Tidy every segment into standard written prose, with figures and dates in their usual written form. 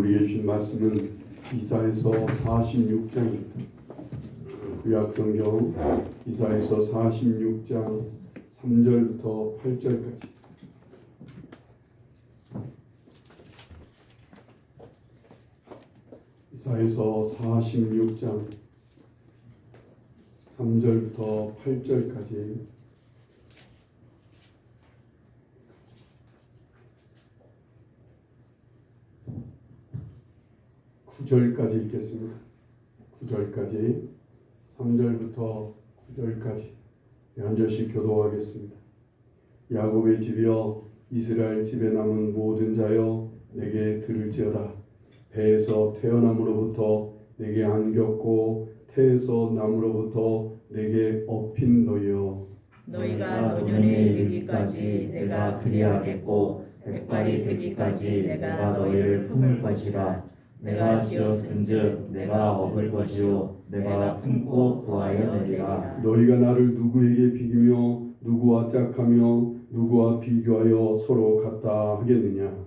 우리에게 주신 말씀은 이사야서 46장입니다. 구약성경 이사야서 46장 3절부터 8절까지. 이사야서 46장 3절부터 8절까지. 구절까지 읽겠습니다. 9절까지 3절부터 9절까지 한 절씩 교독하겠습니다. 야곱의 집이여 이스라엘 집에 남은 모든 자여 내게 들을지어다. 배에서 태어남으로부터 내게 안겼고 태에서 남으로부터 내게 업힌 너희여, 너희가 노년에 이르기까지 내가 그리하겠고 백발이 되기까지 내가 너희를 품을 것이라. 내가 지었은즉 내가 업을 것이요 내가 품고 구하여 내리라. 너희가 나를 누구에게 비기며 누구와 짝하며 누구와 비교하여 서로 같다 하겠느냐.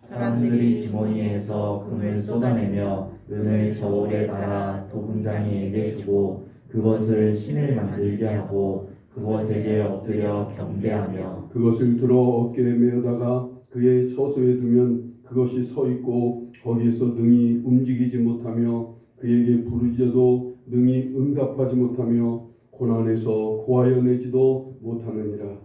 사람들이 주머니에서 금을 쏟아내며 은을 저울에 달아 도금장이에게 주고 그것을 신을 만들게 하고 그것에게 엎드려 경배하며 그것을 들어 어깨에 메어다가 그의 처소에 두면 그것이 서 있고 거기에서 능히 움직이지 못하며 그에게 부르짖어도 능히 응답하지 못하며 고난에서 구하여 내지도 못하느니라.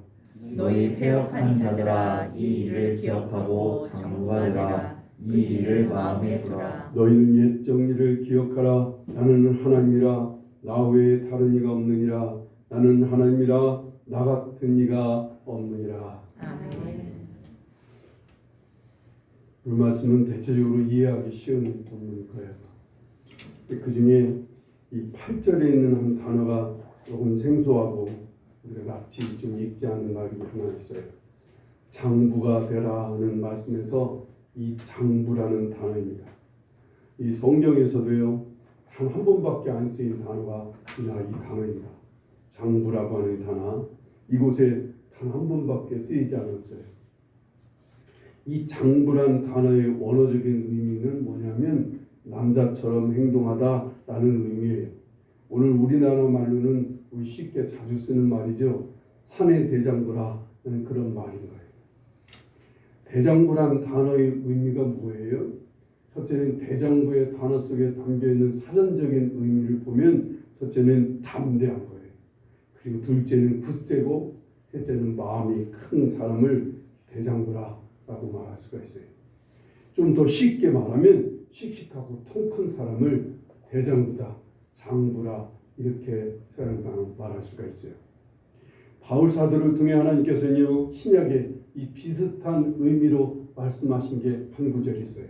너희 패역한 자들아 이 일을 기억하고 장구가 되라. 이 일을 마음에 두라. 너희는 옛 정리를 기억하라. 나는 하나님이라 나 외에 다른 이가 없느니라. 나는 하나님이라 나 같은 이가 없느니라. 아멘. 이 말씀은 대체적으로 이해하기 쉬운 본문일 거예요. 그 중에 이 8절에 있는 한 단어가 조금 생소하고 우리가 낯이 좀 익지 않은 말이 하나 있어요. 장부가 되라는 말씀에서 이 장부라는 단어입니다. 이 성경에서도요 단 한 번밖에 안 쓰인 단어가 이 단어입니다. 장부라고 하는 단어, 이곳에 단 한 번밖에 쓰이지 않았어요. 이 장부란 단어의 원어적인 의미는 뭐냐면 남자처럼 행동하다라는 의미예요. 오늘 우리나라 말로는 우리 쉽게 자주 쓰는 말이죠. 사내 대장부라는 그런 말인 거예요. 대장부란 단어의 의미가 뭐예요? 첫째는 대장부의 단어 속에 담겨있는 사전적인 의미를 보면 첫째는 담대한 거예요. 그리고 둘째는 굳세고 셋째는 마음이 큰 사람을 대장부라고 말할 수가 있어요. 좀 더 쉽게 말하면 씩씩하고 통 큰 사람을 대장부다, 장부라 이렇게 말할 수가 있어요. 바울 사도를 통해 하나님께서는요 신약에 이 비슷한 의미로 말씀하신 게 한 구절이 있어요.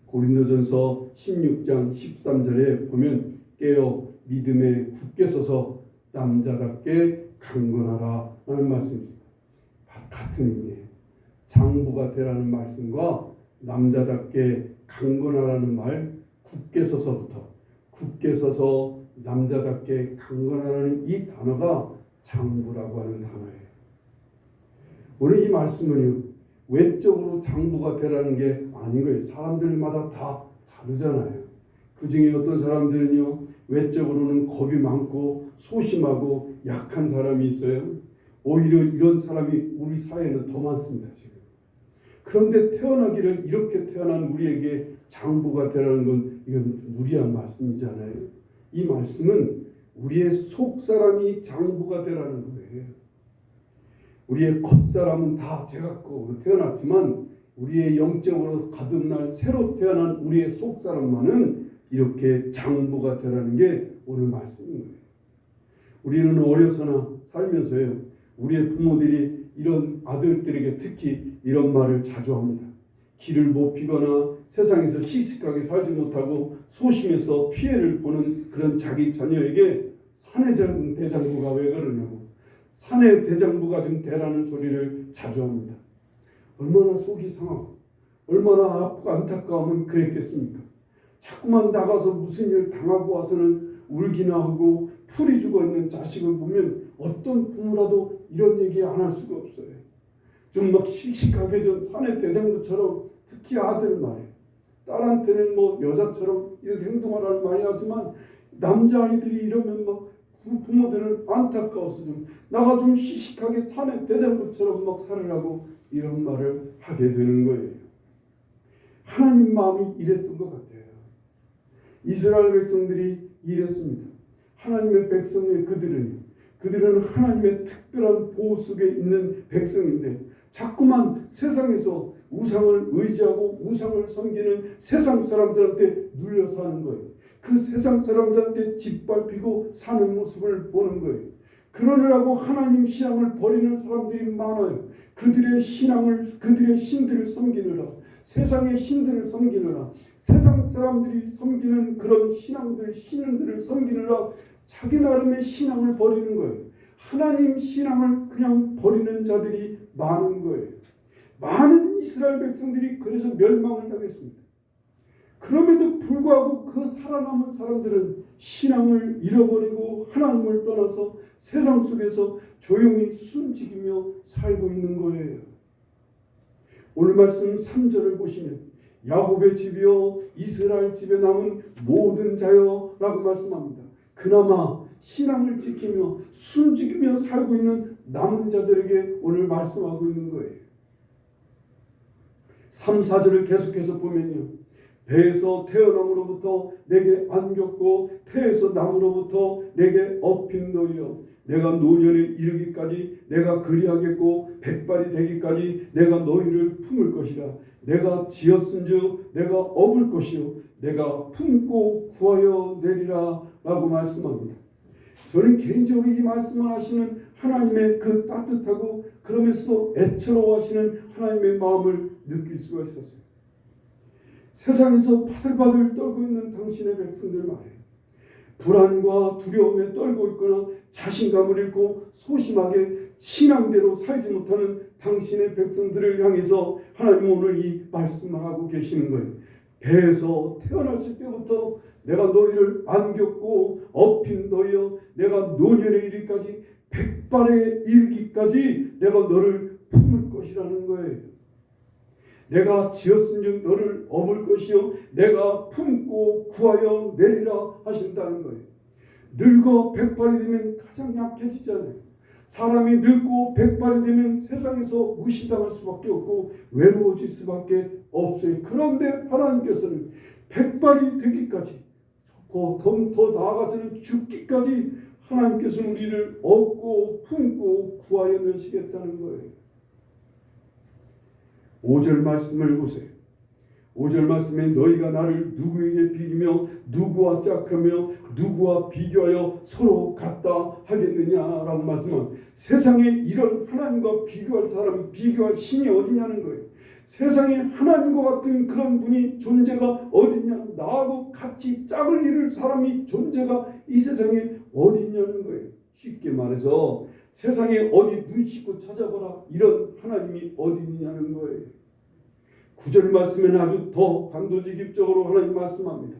고린도전서 16장 13절에 보면 깨어 믿음에 굳게 서서 남자답게 강건하라 라는 말씀입니다. 같은 의미예요. 장부가 되라는 말씀과 남자답게 강건하라는 말, 굳게 서서 남자답게 강건하라는 이 단어가 장부라고 하는 단어예요. 오늘 이 말씀은요 외적으로 장부가 되라는 게 아닌 거예요. 사람들마다 다 다르잖아요. 그 중에 어떤 사람들은요 외적으로는 겁이 많고 소심하고 약한 사람이 있어요. 오히려 이런 사람이 우리 사회에는 더 많습니다. 지금. 그런데 태어나기를 이렇게 태어난 우리에게 장부가 되라는 건 이건 무리한 말씀이잖아요. 이 말씀은 우리의 속사람이 장부가 되라는 거예요. 우리의 겉사람은 다 제각각으로 태어났지만 우리의 영적으로 거듭날 새로 태어난 우리의 속사람만은 이렇게 장부가 되라는 게 오늘 말씀인 거예요. 우리는 어려서나 살면서요 우리의 부모들이 이런 아들들에게 특히 이런 말을 자주 합니다. 길을 못 피거나 세상에서 씩씩하게 살지 못하고 소심해서 피해를 보는 그런 자기 자녀에게 사내 대장부가 왜 그러냐고, 사내 대장부가 좀 되라는 소리를 자주 합니다. 얼마나 속이 상하고 얼마나 아프고 안타까우면 그랬겠습니까? 자꾸만 나가서 무슨 일 당하고 와서는 울기나 하고 풀이 죽어있는 자식을 보면 어떤 부모라도 이런 얘기 안 할 수가 없어요. 좀 막 씩씩하게 좀 사내 대장부처럼, 특히 아들 말이에요. 딸한테는 뭐 여자처럼 이렇게 행동하라는 말이 하지만 남자아이들이 이러면 막 부모들은 안타까워서 좀 나가 좀 시식하게 사내 대장부처럼 막 살으라고 이런 말을 하게 되는 거예요. 하나님 마음이 이랬던 것 같아요. 이스라엘 백성들이 이랬습니다. 하나님의 백성의 그들은 하나님의 특별한 보호 속에 있는 백성인데 자꾸만 세상에서 우상을 의지하고 우상을 섬기는 세상 사람들한테 눌려 사는 거예요. 그 세상 사람들한테 짓밟히고 사는 모습을 보는 거예요. 그러느라고 하나님 신앙을 버리는 사람들이 많아요. 그들의 신들을 섬기느라, 세상의 신들을 섬기느라, 세상 사람들이 섬기는 그런 신들을 섬기느라 자기 나름의 신앙을 버리는 거예요. 하나님 신앙을 그냥 버리는 자들이 많은 거예요. 많은 이스라엘 백성들이 그래서 멸망을 당했습니다. 그럼에도 불구하고 그 살아남은 사람들은 신앙을 잃어버리고 하나님을 떠나서 세상 속에서 조용히 숨지기며 살고 있는 거예요. 오늘 말씀 3절을 보시면 야곱의 집이여 이스라엘 집에 남은 모든 자여 라고 말씀합니다. 그나마 신앙을 지키며 숨지기며 살고 있는 남은 자들에게 오늘 말씀하고 있는 거예요. 3, 4절을 계속해서 보면요. 배에서 태어남으로부터 내게 안겼고 태에서 남으로부터 내게 업힌 너희여 내가 노년에 이르기까지 내가 그리하겠고 백발이 되기까지 내가 너희를 품을 것이라. 내가 지었은즉 내가 업을 것이요 내가 품고 구하여 내리라 라고 말씀합니다. 저는 개인적으로 이 말씀을 하시는 하나님의 그 따뜻하고 그러면서도 애처로워하시는 하나님의 마음을 느낄 수가 있었어요. 세상에서 바들바들 떨고 있는 당신의 백성들 말이에요. 불안과 두려움에 떨고 있거나 자신감을 잃고 소심하게 신앙대로 살지 못하는 당신의 백성들을 향해서 하나님은 오늘 이 말씀을 하고 계시는 거예요. 배에서 태어났을 때부터 내가 너희를 안겼고 업힌 너희여 내가 노년에 이르기까지 백발에 이르기까지 내가 너를 품을 것이라는 거예요. 내가 지었은즉 너를 업을 것이요 내가 품고 구하여 내리라 하신다는 거예요. 늙어 백발이 되면 가장 약해지잖아요. 사람이 늙고 백발이 되면 세상에서 무시당할 수밖에 없고 외로워질 수밖에 없어요. 그런데 하나님께서는 백발이 되기까지 더 나아가서는 죽기까지 하나님께서는 우리를 업고 품고 구하여 내시겠다는 거예요. 5절 말씀을 보세요. 5절 말씀에 너희가 나를 누구에게 비기며 누구와 짝하며 누구와 비교하여 서로 같다 하겠느냐라고 말씀은 세상에 이런 하나님과 비교할 사람이 비교할 신이 어디냐는 거예요. 세상에 하나님과 같은 그런 분이 존재가 어디냐, 나하고 같이 짝을 이룰 사람이 존재가 이 세상에 어디냐는 거예요. 쉽게 말해서 세상에 어디 눈 씻고 찾아봐라 이런 하나님이 어디 있냐는 거예요. 9절 말씀에는 아주 더 단도직입적으로 하나님 말씀합니다.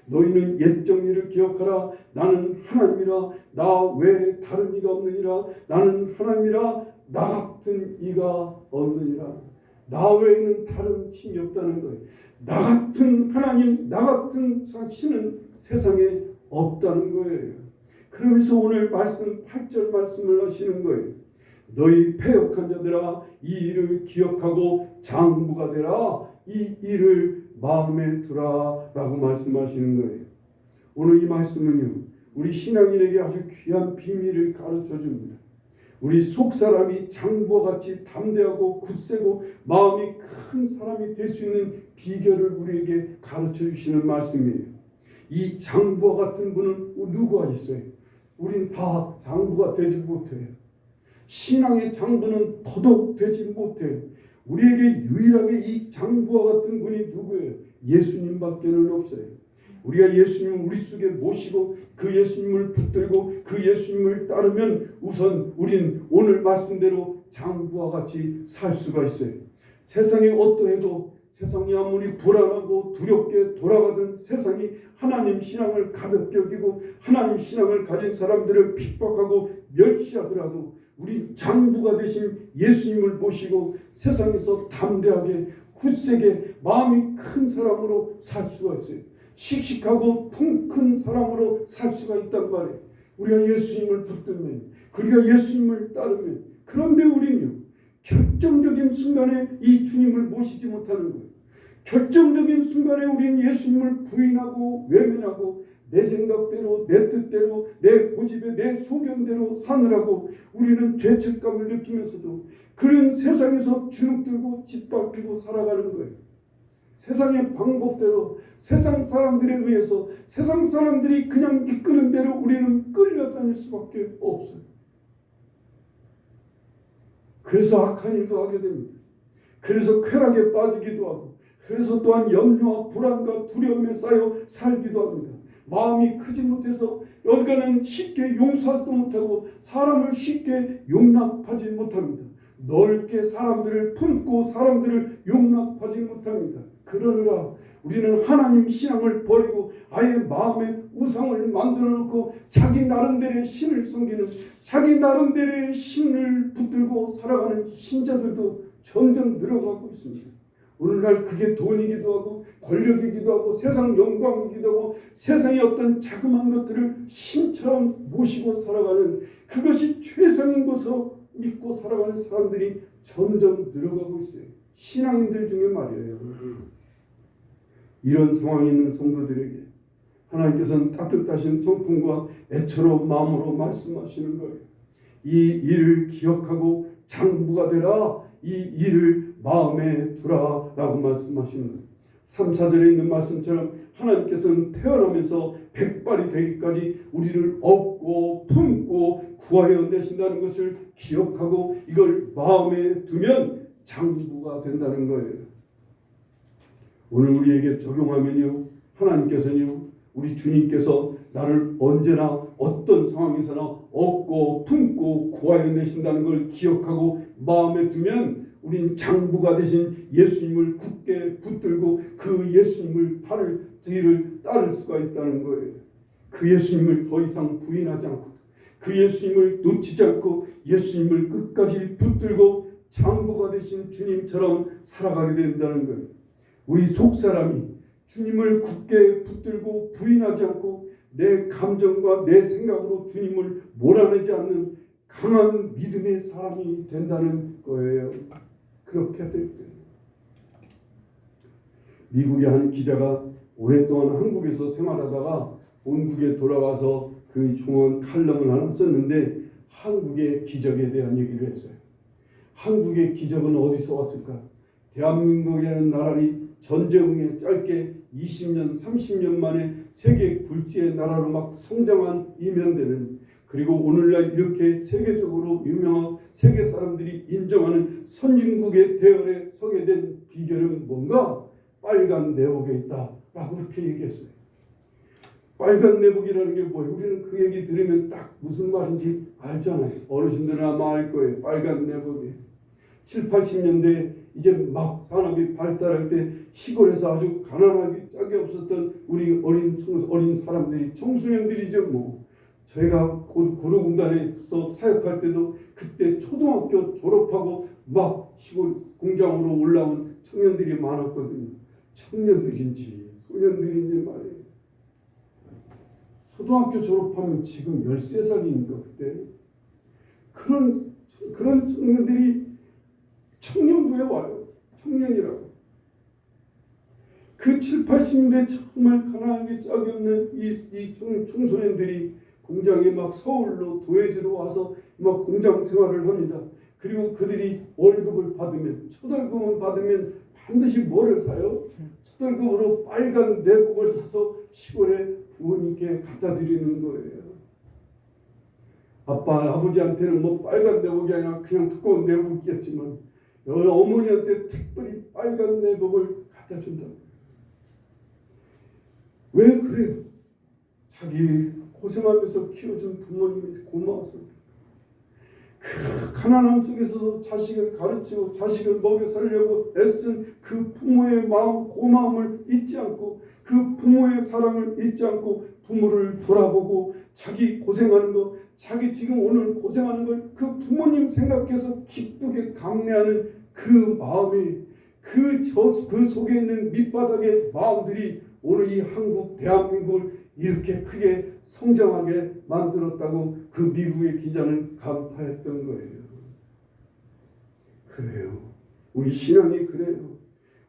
너희는 옛 정리를 기억하라. 나는 하나님이라. 나 외에 다른 이가 없느니라. 나는 하나님이라. 나 같은 이가 없느니라. 나 외에는 다른 신이 없다는 거예요. 나 같은 하나님, 나 같은 신은 세상에 없다는 거예요. 그러면서 오늘 말씀 8절 말씀을 하시는 거예요. 너희 패역한 자들아 이 일을 기억하고 장부가 되라. 이 일을 마음에 두라 라고 말씀하시는 거예요. 오늘 이 말씀은요 우리 신앙인에게 아주 귀한 비밀을 가르쳐 줍니다. 우리 속사람이 장부와 같이 담대하고 굳세고 마음이 큰 사람이 될 수 있는 비결을 우리에게 가르쳐 주시는 말씀이에요. 이 장부와 같은 분은 누구가 있어요? 우린 다 장부가 되지 못해요. 신앙의 장부는 더더욱 되지 못해요. 우리에게 유일하게 이 장부와 같은 분이 누구예요? 예수님밖에는 없어요. 우리가 예수님을 우리 속에 모시고 그 예수님을 붙들고 그 예수님을 따르면 우선 우린 오늘 말씀대로 장부와 같이 살 수가 있어요. 세상이 어떠해도 세상이 아무리 불안하고 두렵게 돌아가던 세상이 하나님 신앙을 가볍게 여기고 하나님 신앙을 가진 사람들을 핍박하고 멸시하더라도 우리 장부가 되신 예수님을 모시고 세상에서 담대하게 굳세게 마음이 큰 사람으로 살 수가 있어요. 씩씩하고 통 큰 사람으로 살 수가 있단 말이에요. 우리가 예수님을 붙들면, 우리가 예수님을 따르면. 그런데 우리는요, 결정적인 순간에 이 주님을 모시지 못하는 거예요. 결정적인 순간에 우리는 예수님을 부인하고 외면하고 내 생각대로, 내 뜻대로, 내 고집에, 내 소견대로 사느라고 우리는 죄책감을 느끼면서도 그런 세상에서 주눅들고 짓밟히고 살아가는 거예요. 세상의 방법대로, 세상 사람들에 의해서, 세상 사람들이 그냥 이끄는 대로 우리는 끌려다닐 수밖에 없어요. 그래서 악한 일도 하게 됩니다. 그래서 쾌락에 빠지기도 하고, 그래서 또한 염려와 불안과 두려움에 쌓여 살기도 합니다. 마음이 크지 못해서 여기는 쉽게 용서하지도 못하고 사람을 쉽게 용납하지 못합니다. 넓게 사람들을 품고 사람들을 용납하지 못합니다. 그러느라 우리는 하나님 신앙을 버리고 아예 마음에 우상을 만들어 놓고 자기 나름대로의 신을 섬기는, 자기 나름대로의 신을 붙들고 살아가는 신자들도 점점 늘어가고 있습니다. 오늘날 그게 돈이기도 하고 권력이기도 하고 세상 영광이기도 하고 세상의 어떤 자그마한 것들을 신처럼 모시고 살아가는, 그것이 최상인 것으로 믿고 살아가는 사람들이 점점 늘어가고 있어요. 신앙인들 중에 말이에요. 이런 상황에 있는 성도들에게 하나님께서는 따뜻하신 성품과 애처로운 마음으로 말씀하시는 거예요. 이 일을 기억하고 장부가 되라. 이 일을 마음에 두라 라고 말씀하시는 거예요. 3, 4절에 있는 말씀처럼 하나님께서는 태어나면서 백발이 되기까지 우리를 업고 품고 구하여 내신다는 것을 기억하고 이걸 마음에 두면 장부가 된다는 거예요. 오늘 우리에게 적용하면요, 하나님께서는요, 우리 주님께서 나를 언제나 어떤 상황에서나 업고 품고 구하여 내신다는 걸 기억하고 마음에 두면 우린 장부가 되신 예수님을 굳게 붙들고 그 예수님을 팔을 뒤를 따를 수가 있다는 거예요. 그 예수님을 더 이상 부인하지 않고 그 예수님을 놓치지 않고 예수님을 끝까지 붙들고 장부가 되신 주님처럼 살아가게 된다는 거예요. 우리 속사람이 주님을 굳게 붙들고 부인하지 않고 내 감정과 내 생각으로 주님을 몰아내지 않는 강한 믿음의 사람이 된다는 거예요. 그렇게 될 때 미국의 한 기자가 오랫동안 한국에서 생활하다가 본국에 돌아와서 그 중원 칼럼을 하나 썼는데 한국의 기적에 대한 얘기를 했어요. 한국의 기적은 어디서 왔을까? 대한민국이라는 나라를 전쟁 후에 짧게 20년, 30년 만에 세계 굴지의 나라로 막 성장한 이면되는, 그리고 오늘날 이렇게 세계적으로 유명한 세계 사람들이 인정하는 선진국의 대열에 서게 된 비결은 뭔가? 빨간 내복에 있다 라고 그렇게 얘기했어요. 빨간 내복이라는 게 뭐예요? 우리는 그 얘기 들으면 딱 무슨 말인지 알잖아요. 어르신들은 아마 알 거예요. 빨간 내복이 7, 80년대 이제 막 산업이 발달할 때 시골에서 아주 가난하게 짝이 없었던 우리 어린 사람들이, 청소년들이죠 뭐. 저희가 구로공단에서 사역할 때도 그때 초등학교 졸업하고 막 시골 공장으로 올라온 청년들이 많았거든요. 청년들인지 소년들인지 말이에요. 초등학교 졸업하면 지금 13살이니까 그때 그런 청년들이 청년부에 와요. 청년이라고. 그 7, 80년대 정말 가난하게 짝이 없는 이 청소년들이 공장에 막 서울로 도예지로 와서 막 공장 생활을 합니다. 그리고 그들이 월급을 받으면, 초달금을 받으면 반드시 뭐를 사요? 초달금으로 빨간 내복을 사서 시골에 부모님께 갖다 드리는 거예요. 아버지한테는 뭐 빨간 내복이 아니라 그냥 두꺼운 내복이겠지만 어머니한테 특별히 빨간 내복을 갖다 준다. 왜 그래요? 자기 고생하면서 키워준 부모님이 고마워서. 그 가난함 속에서 자식을 가르치고 자식을 먹여 살려고 애쓴 그 부모의 마음, 고마움을 잊지 않고 그 부모의 사랑을 잊지 않고 부모를 돌아보고 자기 고생하는 거, 자기 지금 오늘 고생하는 걸 그 부모님 생각해서 기쁘게 감내하는 그 마음이, 그 속에 있는 밑바닥의 마음들이 오늘 이 한국 대한민국을 이렇게 크게 성장하게 만들었다고 그 미국의 기자는 간파했던 거예요. 그래요. 우리 신앙이 그래요.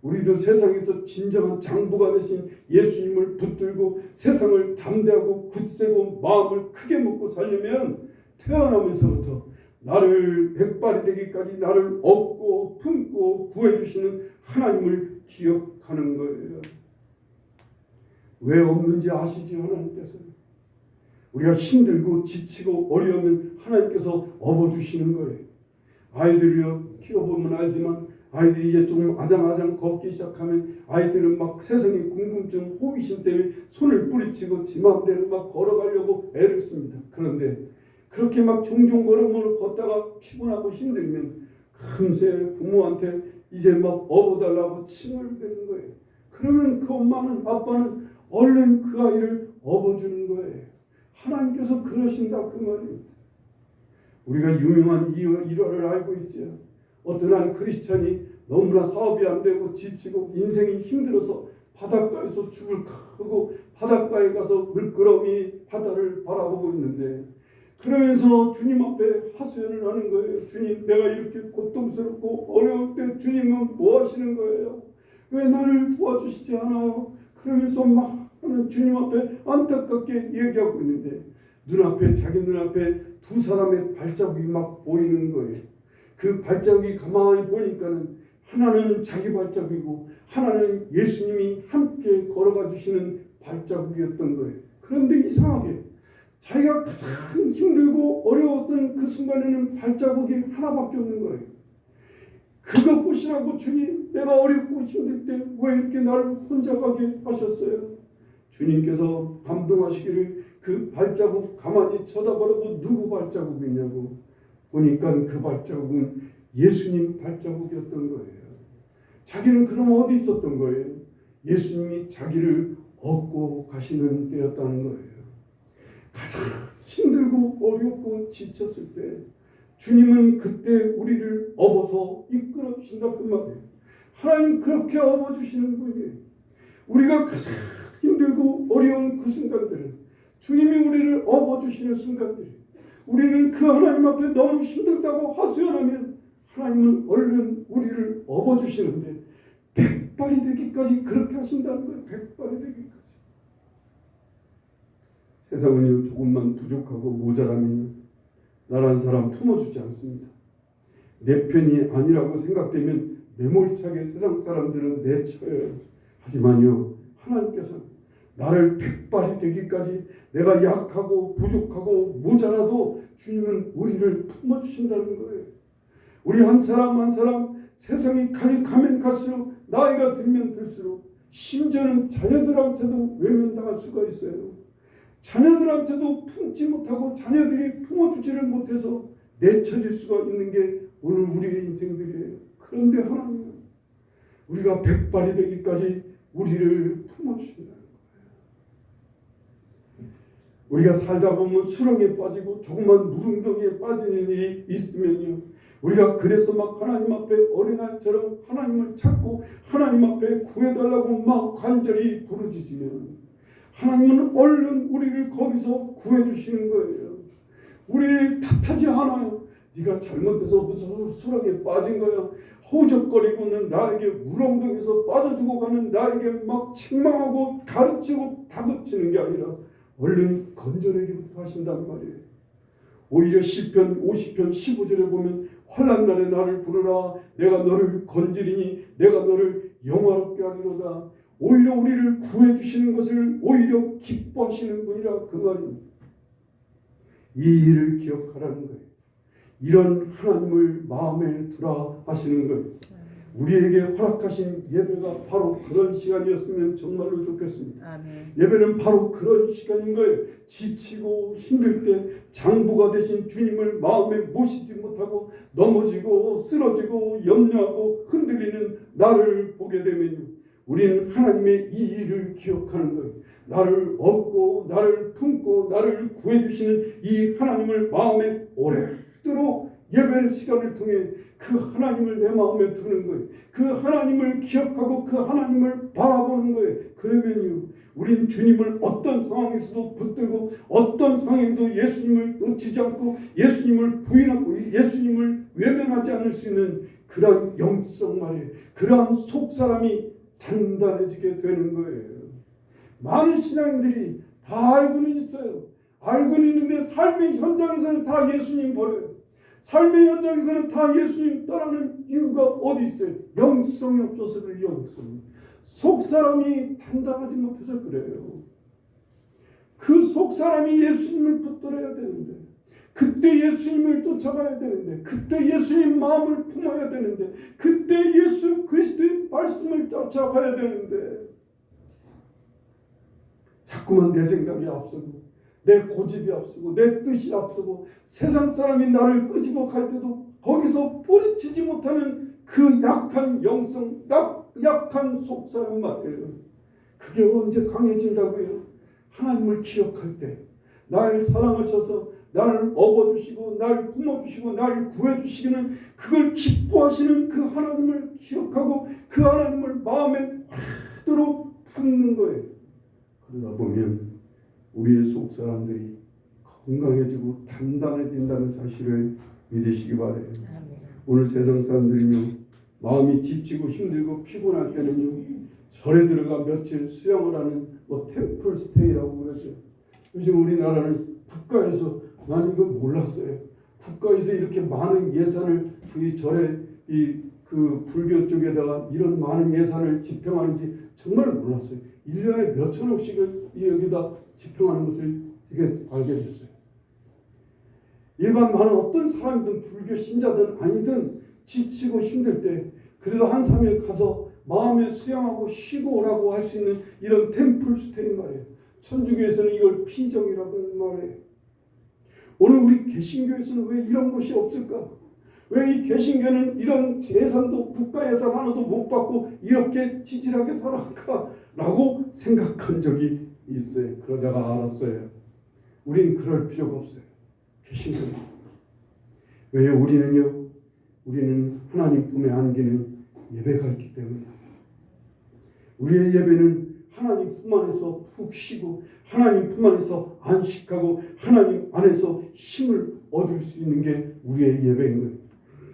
우리도 세상에서 진정한 장부가 되신 예수님을 붙들고 세상을 담대하고 굳세고 마음을 크게 먹고 살려면 태어나면서부터 나를 백발이 되기까지 나를 업고 품고 구해주시는 하나님을 기억하는 거예요. 왜 없는지 아시죠? 하나님께서. 우리가 힘들고 지치고 어려우면 하나님께서 업어주시는 거예요. 아이들이요 키워보면 알지만 아이들이 이제 좀 아장아장 걷기 시작하면 아이들은 막 세상의 궁금증, 호기심 때문에 손을 뿌리치고 지 마음대로 막 걸어가려고 애를 씁니다. 그런데 그렇게 막 종종 걸음으로 걷다가 피곤하고 힘들면 금세 부모한테 이제 막 업어달라고 칭을 대는 거예요. 그러면 그 엄마는 아빠는 얼른 그 아이를 업어주는 거예요. 하나님께서 그러신다 그 말입니다. 우리가 유명한 일화를 알고 있죠. 어떤 한 크리스찬이 너무나 사업이 안 되고 지치고 인생이 힘들어서 바닷가에서 죽을 크고 바닷가에 가서 물끄러미 바다를 바라보고 있는데 그러면서 주님 앞에 하소연을 하는 거예요. 주님, 내가 이렇게 고통스럽고 어려울 때 주님은 뭐 하시는 거예요? 왜 나를 도와주시지 않아요? 그러면서 막 하는 주님 앞에 안타깝게 얘기하고 있는데 자기 눈앞에 두 사람의 발자국이 막 보이는 거예요. 그 발자국이 가만히 보니까는 하나는 자기 발자국이고 하나는 예수님이 함께 걸어가 주시는 발자국이었던 거예요. 그런데 이상하게 자기가 가장 힘들고 어려웠던 그 순간에는 발자국이 하나밖에 없는 거예요. 그거 보시라고 주님, 내가 어렵고 힘들 때 왜 이렇게 나를 혼자 가게 하셨어요? 주님께서 감동하시기를 그 발자국 가만히 쳐다보라고 누구 발자국이냐고 보니까 그 발자국은 예수님 발자국이었던 거예요. 자기는 그럼 어디 있었던 거예요? 예수님이 자기를 얻고 가시는 때였다는 거예요. 가장 힘들고 어렵고 지쳤을 때 주님은 그때 우리를 업어서 이끌어 주신다 그 말이에요. 하나님 그렇게 업어 주시는 분이에요. 우리가 가장 힘들고 어려운 그 순간들은 주님이 우리를 업어 주시는 순간들이에요. 우리는 그 하나님 앞에 너무 힘들다고 하소연하면 하나님은 얼른 우리를 업어 주시는데 백발이 되기까지 그렇게 하신다는 거예요. 백발이 되기까지. 세상은 조금만 부족하고 모자라면 나란 사람 품어주지 않습니다. 내 편이 아니라고 생각되면 매몰차게 세상 사람들은 내쳐요. 하지만요 하나님께서 나를 백발이 되기까지 내가 약하고 부족하고 모자라도 주님은 우리를 품어주신다는 거예요. 우리 한 사람 한 사람 세상이 가면 갈수록 나이가 들면 들수록 심지어는 자녀들한테도 외면당할 수가 있어요. 자녀들한테도 품지 못하고 자녀들이 품어주지를 못해서 내쳐질 수가 있는 게 오늘 우리의 인생들이에요. 그런데 하나님은 우리가 백발이 되기까지 우리를 품어주신다는 거예요. 우리가 살다 보면 수렁에 빠지고 조그만 물웅덩이에 빠지는 일이 있으면요 우리가 그래서 막 하나님 앞에 어린아이처럼 하나님을 찾고 하나님 앞에 구해달라고 막 간절히 부르짖으면 하나님은 얼른 우리를 거기서 구해주시는 거예요. 우리를 탓하지 않아요. 네가 잘못해서 무슨 수렁에 빠진 거야. 허우적거리고 있는 나에게 물엉덩이에서 빠져주고 가는 나에게 막 책망하고 가르치고 다그치는 게 아니라 얼른 건져내기부터 하신단 말이에요. 오히려 시편 50편 15절에 보면 환난 날에 나를 부르라 내가 너를 건지리니 내가 너를 영화롭게 하리로다. 오히려 우리를 구해주시는 것을 오히려 기뻐하시는 분이라 그 말입니다. 이 일을 기억하라는 거예요. 이런 하나님을 마음에 두라 하시는 거예요. 우리에게 허락하신 예배가 바로 그런 시간이었으면 정말로 좋겠습니다. 아멘. 예배는 바로 그런 시간인 거예요. 지치고 힘들 때 장부가 되신 주님을 마음에 모시지 못하고 넘어지고 쓰러지고 염려하고 흔들리는 나를 보게 되면 우리는 하나님의 이 일을 기억하는 거예요. 나를 얻고 나를 품고 나를 구해주시는 이 하나님을 마음에 오래도록 예배 시간을 통해 그 하나님을 내 마음에 두는 거예요. 그 하나님을 기억하고 그 하나님을 바라보는 거예요. 그러면요, 우린 주님을 어떤 상황에서도 붙들고 어떤 상황에도 예수님을 놓치지 않고 예수님을 부인하고 예수님을 외면하지 않을 수 있는 그러한 영성 말이에요. 그러한 속사람이 단단해지게 되는 거예요. 많은 신앙인들이 다 알고는 있어요. 알고는 있는데 삶의 현장에서는 다 예수님 버려요. 삶의 현장에서는 다 예수님 떠나는 이유가 어디 있어요? 영성이 없어서 그래요. 영성. 속사람이 단단하지 못해서 그래요. 그 속사람이 예수님을 붙들어야 되는데, 그때 예수님을 쫓아가야 되는데, 그때 예수님 마음을 품어야 되는데, 그때 예수 그리스도의 말씀을 쫓아가야 되는데, 자꾸만 내 생각이 앞서고 내 고집이 앞서고 내 뜻이 앞서고 세상 사람이 나를 끄집어 갈 때도 거기서 뿌리치지 못하는 그 약한 영성, 약한 속사람 말이에요. 그게 언제 강해진다고요? 하나님을 기억할 때, 날 사랑하셔서 나를 업어주시고 나를 품어주시고 나를 구해주시기는 그걸 기뻐하시는 그 하나님을 기억하고 그 하나님을 마음에 그대로 품는 거예요. 그러다 보면 우리의 속사람들이 건강해지고 단단해진다는 사실을 믿으시기 바래요. 오늘 세상 사람들은요, 마음이 지치고 힘들고 피곤할 때는요, 절에 들어가 며칠 수양을 하는 템플 스테이라고 그러죠. 요즘 우리나라는 국가에서, 나는 이거 몰랐어요. 국가에서 이렇게 많은 예산을 그 절에 그 불교 쪽에다가 이런 많은 예산을 집행하는지 정말 몰랐어요. 1년에 몇 천억씩을 여기다 집행하는 것을 이게 알게 됐어요. 일반 많은 어떤 사람이든 불교 신자든 아니든 지치고 힘들 때 그래도 한 3일 가서 마음에 수양하고 쉬고 오라고 할 수 있는 이런 템플 스테이 말이에요. 천주교에서는 이걸 피정이라고 말해요. 오늘 우리 개신교에서는 왜 이런 것이 없을까? 왜 이 개신교는 이런 예산도 국가 예산 하나도 못 받고 이렇게 지질하게 살아갈까? 라고 생각한 적이 있어요. 그러다가 알았어요. 우린 그럴 필요가 없어요. 개신교는. 왜요? 우리는 하나님 품에 안기는 예배가 있기 때문이에요. 우리의 예배는 하나님 품 안에서 푹 쉬고 하나님 품 안에서 안식하고 하나님 안에서 힘을 얻을 수 있는 게 우리의 예배인 거예요.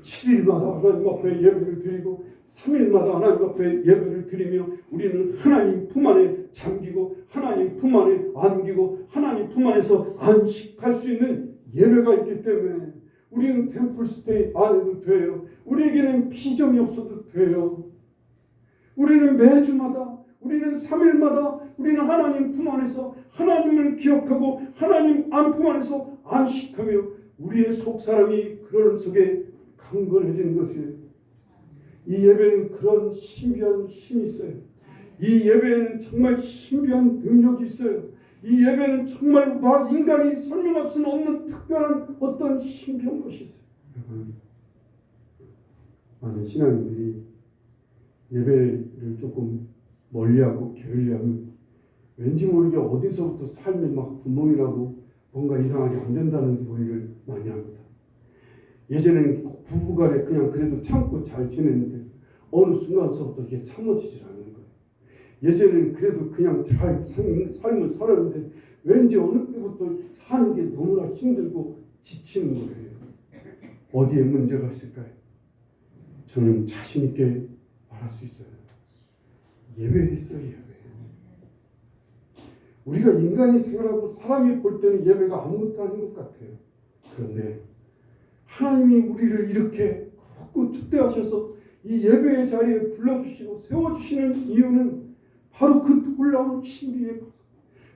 7일마다 하나님 앞에 예배를 드리고 3일마다 하나님 앞에 예배를 드리며 우리는 하나님 품 안에 잠기고 하나님 품 안에 안기고 하나님 품 안에서 안식할 수 있는 예배가 있기 때문에 우리는 템플스테이 안 해도 돼요. 우리에게는 피정이 없어도 돼요. 우리는 매주마다, 우리는 3일마다 우리는 하나님 품 안에서 하나님을 기억하고 하나님 품 안에서 안식하며 우리의 속사람이 그런 속에 강건해지는 것이에요. 이 예배는 그런 신비한 힘이 있어요. 이 예배에는 정말 신비한 능력이 있어요. 이 예배는 정말 인간이 설명할 수는 없는 특별한 어떤 신비한 것이 있어요. 많은 신앙인들이 예배를 조금 멀리하고 게을리하면 왠지 모르게 어디서부터 삶이 막 구멍이라고 뭔가 이상하게 안 된다는 소리를 많이 합니다. 예전에는 부부간에 그냥 그래도 참고 잘 지냈는데 어느 순간서부터 이게 참아지질 않는 거예요. 예전에는 그래도 그냥 잘 삶을 살았는데 왠지 어느 때부터 사는 게 너무나 힘들고 지치는 거예요. 어디에 문제가 있을까요? 저는 자신 있게 말할 수 있어요. 예배에 있어요. 예배. 우리가 인간이 생활하고 사람이 볼 때는 예배가 아무것도 아닌 것 같아요. 그런데 하나님이 우리를 이렇게 꼭 초대하셔서 이 예배의 자리에 불러주시고 세워주시는 이유는 바로 그 놀라운 신비의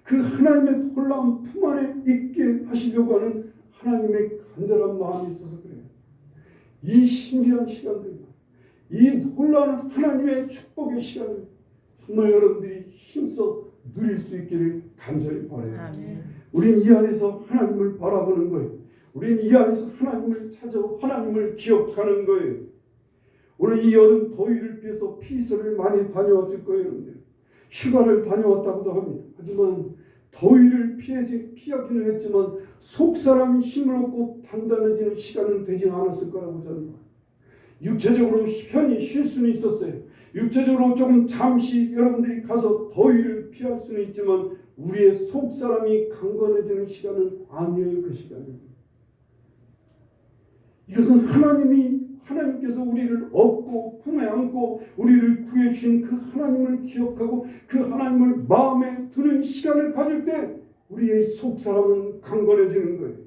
그 하나님의 놀라운 품 안에 있게 하시려고 하는 하나님의 간절한 마음이 있어서 그래요. 이 신비한 시간들, 이 놀라운 하나님의 축복의 시간을 정말 여러분들이 힘써 누릴 수 있기를 간절히 바라요. 우린 이 안에서 하나님을 바라보는 거예요. 우린 이 안에서 하나님을 찾아 하나님을 기억하는 거예요. 오늘 이 여름 더위를 피해서 피서를 많이 다녀왔을 거예요. 여러분들. 휴가를 다녀왔다고도 합니다. 하지만 더위를 피하기는 했지만 속사람이 힘을 얻고 단단해지는 시간은 되지 않았을 거라고 저는 봐요. 육체적으로 편히 쉴 수는 있었어요. 육체적으로 조금 잠시 여러분들이 가서 더위를 피할 수는 있지만 우리의 속사람이 강건해지는 시간은 아니에요. 그 시간은. 이것은 하나님께서 우리를 업고 품에 안고 우리를 구해주신 그 하나님을 기억하고 그 하나님을 마음에 두는 시간을 가질 때 우리의 속사람은 강건해지는 거예요.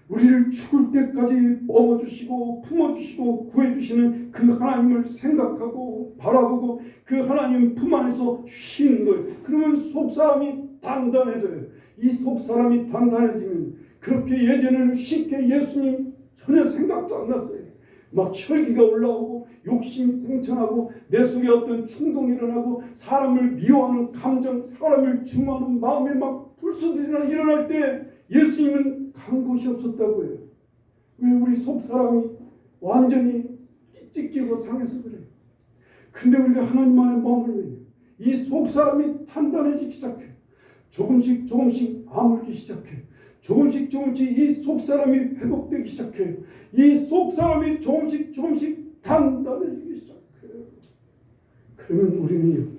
우리를 죽을 때까지 업어주시고 품어주시고 구해주시는 그 하나님을 생각하고 바라보고 그 하나님 품 안에서 쉬는 거예요. 그러면 속사람이 단단해져요. 이 속사람이 단단해지면 그렇게 예전에는 쉽게 예수님 전혀 생각도 안 났어요. 막 혈기가 올라오고 욕심이 팽창하고 내 속에 어떤 충동이 일어나고 사람을 미워하는 감정, 사람을 증오하는 마음에 막 불순들이 일어날 때 예수님은 간 곳이 없었다고 해요. 왜? 우리 속사람이 완전히 찢기고 상해서 그래요. 근데 우리가 하나님 안에 머물면 이 속사람이 단단해지기 시작해요. 조금씩 아물기 시작해요. 조금씩 이 속사람이 회복되기 시작해요. 이 속사람이 조금씩 단단해지기 시작해요. 그러면 우리는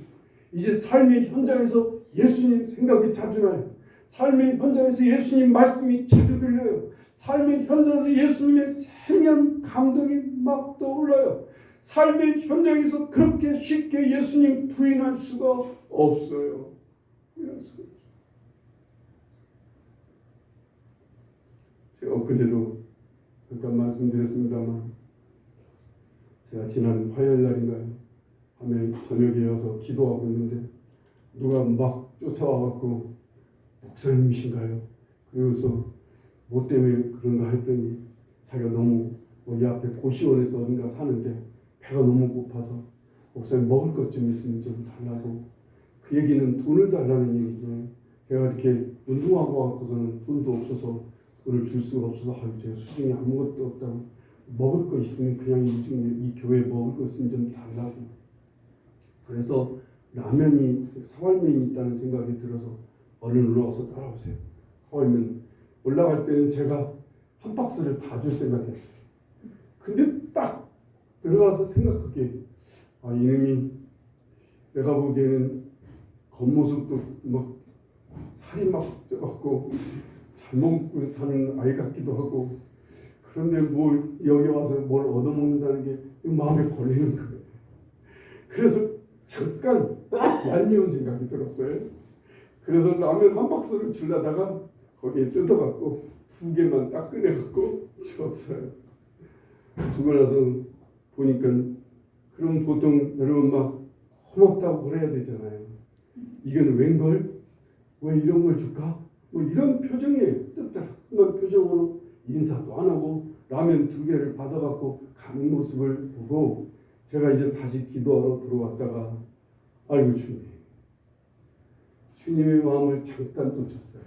이제 삶의 현장에서 예수님 생각이 자주 나요. 삶의 현장에서 예수님 말씀이 자주 들려요. 삶의 현장에서 예수님의 생명 감동이 막 떠올라요. 삶의 현장에서 그렇게 쉽게 예수님 부인할 수가 없어요. 제가 엊그제도 잠깐 말씀드렸습니다만 제가 지난 화요일 날인가요? 밤에 저녁에 와서 기도하고 있는데 누가 막 쫓아와갖고 목사님이신가요? 그러고서 뭐 때문에 그런가 했더니 자기가 너무 이 앞에 고시원에서 어딘가 사는데 배가 너무 고파서 목사님 먹을 것 좀 있으면 좀 달라고. 그 얘기는 돈을 달라는 얘기죠. 제가 이렇게 운동하고 와갖고서는 돈도 없어서 돈을 줄 수가 없어서 제가 수중에 아무것도 없다고 먹을 거 있으면 그냥 이 교회에 먹을 거 있으면 좀 달라고. 그래서 사활면이 있다는 생각이 들어서 얼른 올라와서 따라오세요. 사활면 올라갈 때는 제가 한 박스를 다 줄 생각했어요. 근데 딱 들어가서 생각하기에 이놈이 내가 보기에는 겉모습도 막 살이 막 쪄갖고 잘 먹고 사는 아이 같기도 하고 그런데 뭘 여기 와서 뭘 얻어먹는다는 게 마음에 걸리는 거예요. 그래서 잠깐 얄미운 생각이 들었어요. 그래서 라면 한 박스를 주려다가 거기에 뜯어갖고 2개만 딱 꺼내갖고 줬어요. 주고 나서 보니까 그럼 보통 여러분 막 고맙다고 그래야 되잖아요. 이건 웬걸? 왜 이런 걸 줄까? 뭐 이런 표정이에요. 뜻딱한 표정으로 인사도 안 하고 라면 2개를 받아갖고 가는 모습을 보고 제가 이제 다시 기도하러 들어왔다가 아이고 주님의 마음을 잠깐 놓쳤어요.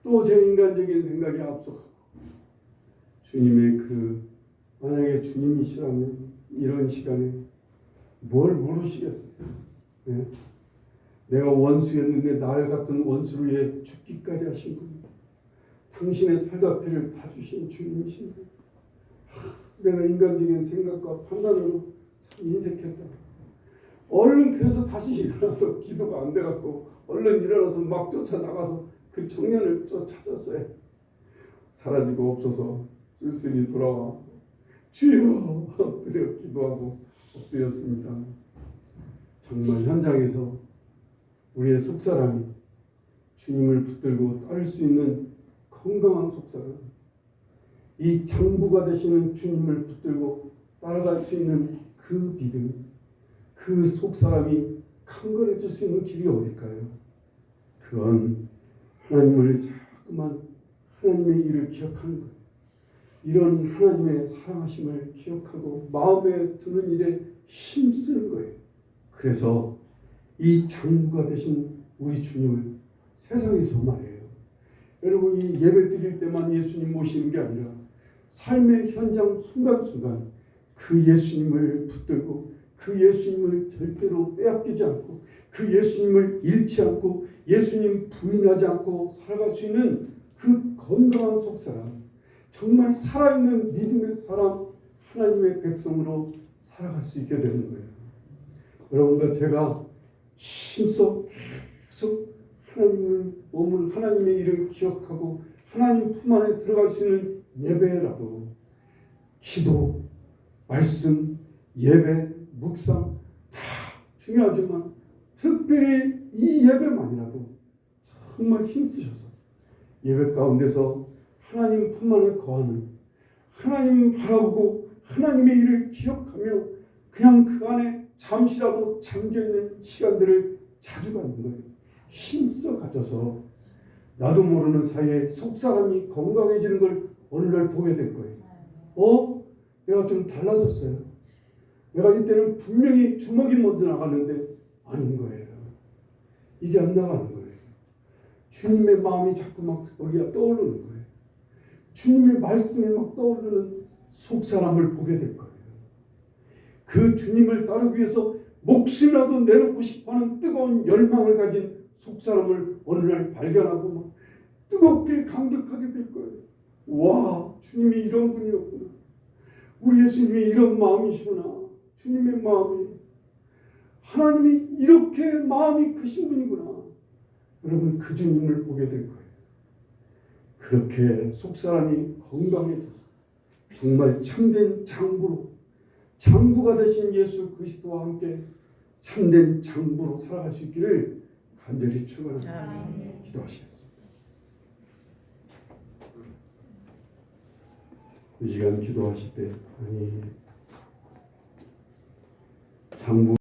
또 제 인간적인 생각이 앞서가고 주님의 만약에 주님이시라면 이런 시간에 뭘 물으시겠어요? 네? 내가 원수였는데 날 같은 원수를 위해 죽기까지 하신 분, 당신의 살과 피를 다 주신 주님이신데 내가 인간적인 생각과 판단으로 참 인색했다. 얼른 그래서 다시 일어나서 기도가 안 돼갖고 얼른 일어나서 막 쫓아나가서 그 청년을 쫓아졌어요. 사라지고 없어서 쓸쓸히 돌아와 주여 엎드려 기도하고 엎드렸습니다. 정말 현장에서 우리의 속사람이 주님을 붙들고 따를 수 있는 건강한 속사람, 이 장부가 되시는 주님을 붙들고 따라갈 수 있는 그 믿음, 그 속사람이 강건해질 수 있는 길이 어딜까요? 그건 하나님을 자꾸만 하나님의 일을 기억하는 거예요. 이런 하나님의 사랑하심을 기억하고 마음에 드는 일에 힘쓰는 거예요. 그래서 이 장부가 되신 우리 주님을 세상에서 말해요. 여러분 이 예배 드릴 때만 예수님 모시는 게 아니라 삶의 현장 순간순간 그 예수님을 붙들고 그 예수님을 절대로 빼앗기지 않고 그 예수님을 잃지 않고 예수님 부인하지 않고 살아갈 수 있는 그 건강한 속사람, 정말 살아있는 믿음의 사람, 하나님의 백성으로 살아갈 수 있게 되는 거예요. 여러분과 제가 힘써 계속 하나님의 몸을, 하나님의 일을 기억하고 하나님 품 안에 들어갈 수 있는 예배라도, 기도, 말씀, 예배, 묵상 다 중요하지만 특별히 이 예배만이라도 정말 힘쓰셔서 예배 가운데서 하나님 품 안에 거하는, 하나님 바라보고 하나님의 일을 기억하며 그냥 그 안에 잠시라도 잠겨있는 시간들을 자주 갖는 거예요. 힘써 가져서 나도 모르는 사이에 속사람이 건강해지는 걸 어느 날 보게 될 거예요. 내가 좀 달라졌어요. 내가 이때는 분명히 주먹이 먼저 나갔는데 아닌 거예요. 이게 안 나가는 거예요. 주님의 마음이 자꾸 막 거기가 떠오르는 거예요. 주님의 말씀에 막 떠오르는 속사람을 보게 될 거예요. 그 주님을 따르기 위해서 목숨이라도 내놓고 싶어하는 뜨거운 열망을 가진 속사람을 어느 날 발견하고 막 뜨겁게 감격하게 될 거예요. 와, 주님이 이런 분이었구나. 우리 예수님이 이런 마음이시구나. 주님의 마음이, 하나님이 이렇게 마음이 크신 분이구나. 여러분, 그 주님을 보게 될 거예요. 그렇게 속사람이 건강해져서 정말 참된 장부로, 장부가 되신 예수 그리스도와 함께 참된 장부로 살아갈 수 있기를 간절히 축원합니다. 기도하시겠습니다. 이 시간 기도하실 때, 아니, 장부